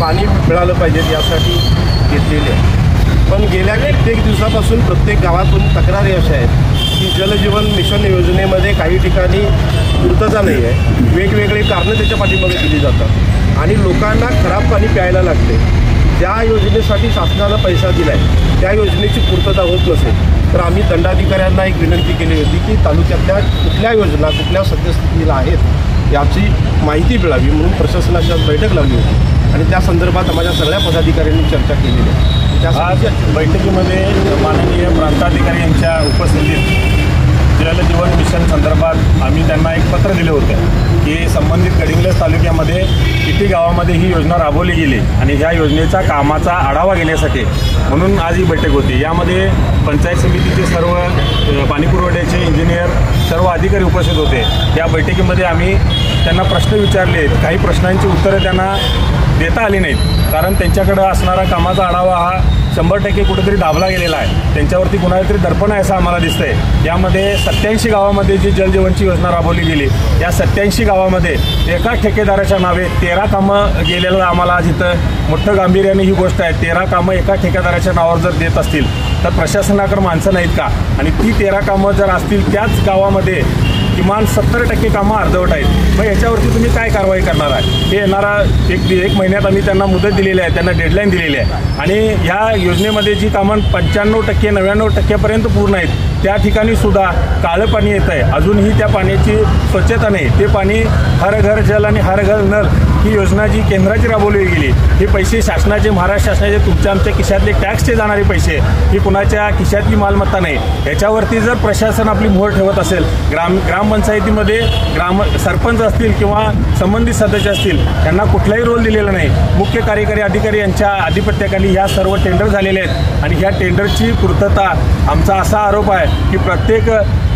पाणी मिळालं पाहिजे यासाठी घेतलेले आहे। पण गेल्या कित्येक दिवसापासून प्रत्येक गावातून तक्रारी अशा आहेत की जलजीवन मिशन योजनेमध्ये काही ठिकाणी पूर्तता नाही आहे, वेगवेगळे कारणं त्याच्या पाठीमागे दिली जातात आणि लोकांना खराब पाणी प्यायला लागते। ज्या योजनेसाठी शासनानं पैसा दिला आहे त्या योजनेची पूर्तता होत नसेल तर आम्ही दंडाधिकाऱ्यांना एक विनंती केली होती की तालुक्यातल्या कुठल्या योजना कुठल्या सद्यस्थितीला आहेत याची माहिती मिळावी म्हणून प्रशासनाची आज बैठक लावली होती आणि त्या संदर्भात माझ्या सगळ्या पदाधिकाऱ्यांनी चर्चा केलेली आहे। आज बैठकीमध्ये माननीय प्रांताधिकारी यांच्या उपस्थितीत जलजीवन मिशन संदर्भात आम्ही त्यांना एक पत्र दिले होते की संबंधित गडिंग्लज तालुक्यामध्ये किती गावामध्ये ही योजना राबवली गेली आणि ह्या योजनेचा कामाचा आढावा घेण्यासाठी म्हणून आज ही बैठक होती। यामध्ये पंचायत समितीचे सर्व पाणीपुरवठ्याचे इंजिनियर सर्व अधिकारी उपस्थित होते। या बैठकीमध्ये आम्ही त्यांना प्रश्न विचारले, काही प्रश्नांची उत्तरं त्यांना देता आली नाहीत कारण त्यांच्याकडं असणारा कामाचा आढावा हा 100% कुठेतरी दाबला गेलेला आहे, त्यांच्यावरती कुणाला तरी दर्पण आहे असं आम्हाला दिसतंय। यामध्ये 87 गावामध्ये जी जलजीवनची योजना राबवली गेली या 87 गावामध्ये एका ठेकेदाराच्या नावे 13 कामं गेलेलं आम्हाला आज इथं मोठं गांभीर्याने ही गोष्ट आहे। 13 कामं एका ठेकेदाराच्या नावावर जर देत असतील तर प्रशासनाकडे माणसं नाहीत का? आणि ती 13 कामं जर असतील त्याच गावामध्ये किमान 70% कामं अर्धवट आहेत, मग याच्यावरती तुम्ही काय कारवाई करणार आहे? हे येणारा एक महिन्यात आम्ही त्यांना मुदत दिलेली आहे, त्यांना डेडलाईन दिलेली आहे आणि ह्या योजनेमध्ये जी कामं 95% 99% पूर्ण आहेत त्या ठिकाणी सुद्धा काळं पाणी येतं आहे, अजूनही त्या पाण्याची स्वच्छता नाही। ते पाणी हर घर जल आणि हर घर नल ही योजना जी केंद्राची राबवली गेली हे पैसे शासनाचे, महाराष्ट्र शासनाचे, तुमच्या आमच्या खिशातले टॅक्सचे जाणारे पैसे, ही कुणाच्या खिशातली मालमत्ता नाही। याच्यावरती जर प्रशासन आपली मोहर ठेवत असेल, ग्रामपंचायतीमध्ये सरपंच असतील किंवा संबंधित सदस्य असतील त्यांना कुठलाही रोल दिलेला नाही, मुख्य कार्यकारी अधिकारी यांच्या आधिपत्याखाली ह्या सर्व टेंडर झालेले आहेत आणि ह्या टेंडरची पूर्तता आमचा असा आरोप आहे की प्रत्येक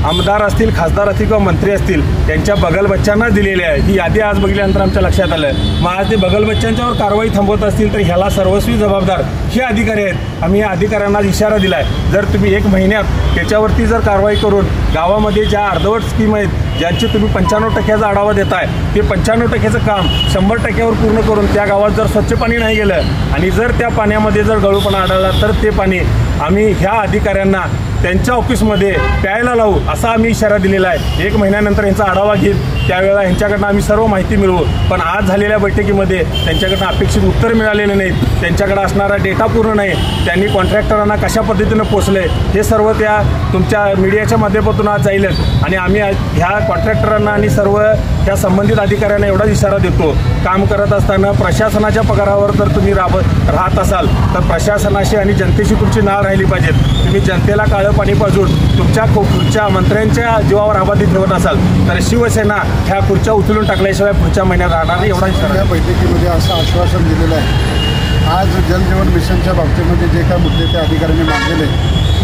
आमदार असतील, खासदार असतील किंवा मंत्री असतील त्यांच्या बगलबच्च्यांना दिलेली आहे। ही यादी आज बघितल्यानंतर आमच्या लक्षात आलं, मग आज ते बगलबच्च्यांच्यावर कारवाई थांबवत असतील तर ह्याला सर्वस्वी जबाबदार हे अधिकारी आहेत। आम्ही या अधिकाऱ्यांना इशारा दिला आहे, जर तुम्ही 1 महिन्यात त्याच्यावरती जर कारवाई करून गावामध्ये ज्या अर्धवट स्कीम आहेत ज्यांची तुम्ही 95% आढावा देताय ते 95%चं काम 100%वर पूर्ण करून त्या गावात जर स्वच्छ पाणी नाही गेलं आणि जर त्या पाण्यामध्ये जर गळूपणा आढळला तर ते पाणी आम्ही ह्या अधिकाऱ्यांना त्यांच्या ऑफिसमध्ये प्यायला लावू असा आम्ही इशारा दिलेला आहे। 1 महिन्यानंतर यांचा आढावा घेईल, त्यावेळेला ह्यांच्याकडनं आम्ही सर्व माहिती मिळवू। पण आज झालेल्या बैठकीमध्ये त्यांच्याकडनं अपेक्षित उत्तर मिळालेले नाहीत, त्यांच्याकडे असणारा डेटा पूर्ण नाही, त्यांनी कॉन्ट्रॅक्टरांना कशा पद्धतीनं पोचले हे सर्व त्या तुमच्या मीडियाच्या माध्यमातून आज जाईलच आणि आम्ही ह्या कॉन्ट्रॅक्टरांना आणि सर्व त्या संबंधित अधिकाऱ्यांना एवढाच इशारा देतो, काम करत असताना प्रशासनाच्या पगारावर जर तुम्ही राहत असाल तर प्रशासनाशी आणि जनतेशी तुमची नाळ राहिली पाहिजेत। तुम्ही जनतेला काळं पाणी पाजून तुमच्या खुर्च्या मंत्र्यांच्या जीवावर आबादी ठेवत असाल तर शिवसेना ह्या खुर्च्या उचलून टाकल्याशिवाय पुढच्या महिन्यात राहणार नाही एवढा इशारा या बैठकीमध्ये असं आश्वासन दिलेलं आहे। आज जलजीवन मिशनच्या बाबतीमध्ये जे काय मुद्दे त्या अधिकाऱ्यांनी मांडलेले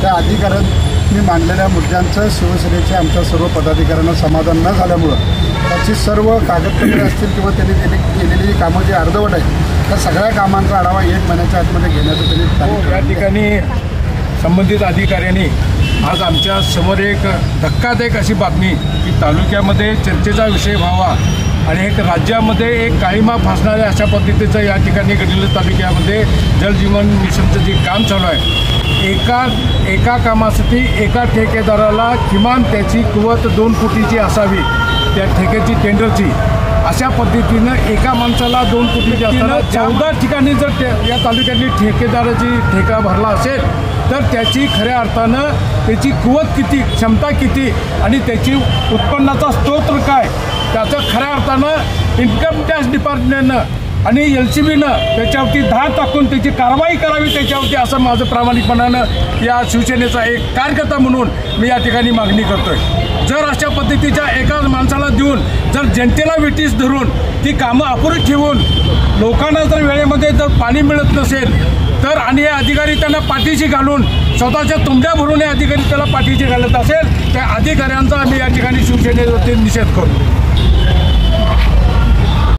त्या अधिकाऱ्यांनी मांडलेल्या मुद्द्यांचं शिवसेनेच्या आमच्या सर्व पदाधिकाऱ्यांना समाधान न झाल्यामुळं त्याची सर्व कागदपत्रे असतील किंवा त्यांनी केलेली कामं जी अर्धवट आहेत त्या सगळ्या कामांचा आढावा 1 महिन्याच्या आतमध्ये घेण्याचं त्यांनी या ठिकाणी संबंधित अधिकाऱ्यांनी आज आमच्या समोर एक धक्कादायक अशी बातमी की तालुक्यामध्ये चर्चेचा विषय व्हावा आणि एक राज्यामध्ये एक काळीमा फासणाऱ्या अशा पद्धतीचं या ठिकाणी गडिंग्लज तालुक्यामध्ये जलजीवन मिशनचं जे काम चालू आहे, एका कामासाठी एका ठेकेदाराला किमान त्याची कुवत 2 कोटीची असावी त्या ठेक्याची टेंडरची, अशा पद्धतीनं एका माणसाला 2 कोटीची असताना 14 ठिकाणी जर या तालुक्यातली ठेकेदाराची ठेका भरला असेल तर त्याची खऱ्या अर्थानं त्याची कुवत किती, क्षमता किती आणि त्याची उत्पन्नाचा स्रोत काय त्याचं खऱ्या अर्थानं इन्कम टॅक्स डिपार्टमेंटनं आणि LCBनं त्याच्यावरती धार टाकून त्याची कारवाई करावी त्याच्यावरती, असं माझं प्रामाणिकपणानं या शिवसेनेचा एक कार्यकर्ता म्हणून मी या ठिकाणी मागणी करतोय। जर अशा पद्धतीच्या एका माणसाला देऊन जर जनतेला वेटीस धरून ती कामं अपुरी ठेवून लोकांना जर वेळेमध्ये जर पाणी मिळत नसेल तर आणि हे अधिकारी त्यांना पाठीशी घालून स्वतःच्या तुंब्या भरून हे अधिकारी त्याला पाठीशी घालत असेल त्या अधिकाऱ्यांचा आम्ही या ठिकाणी शिवसेनेवरती निषेध करू।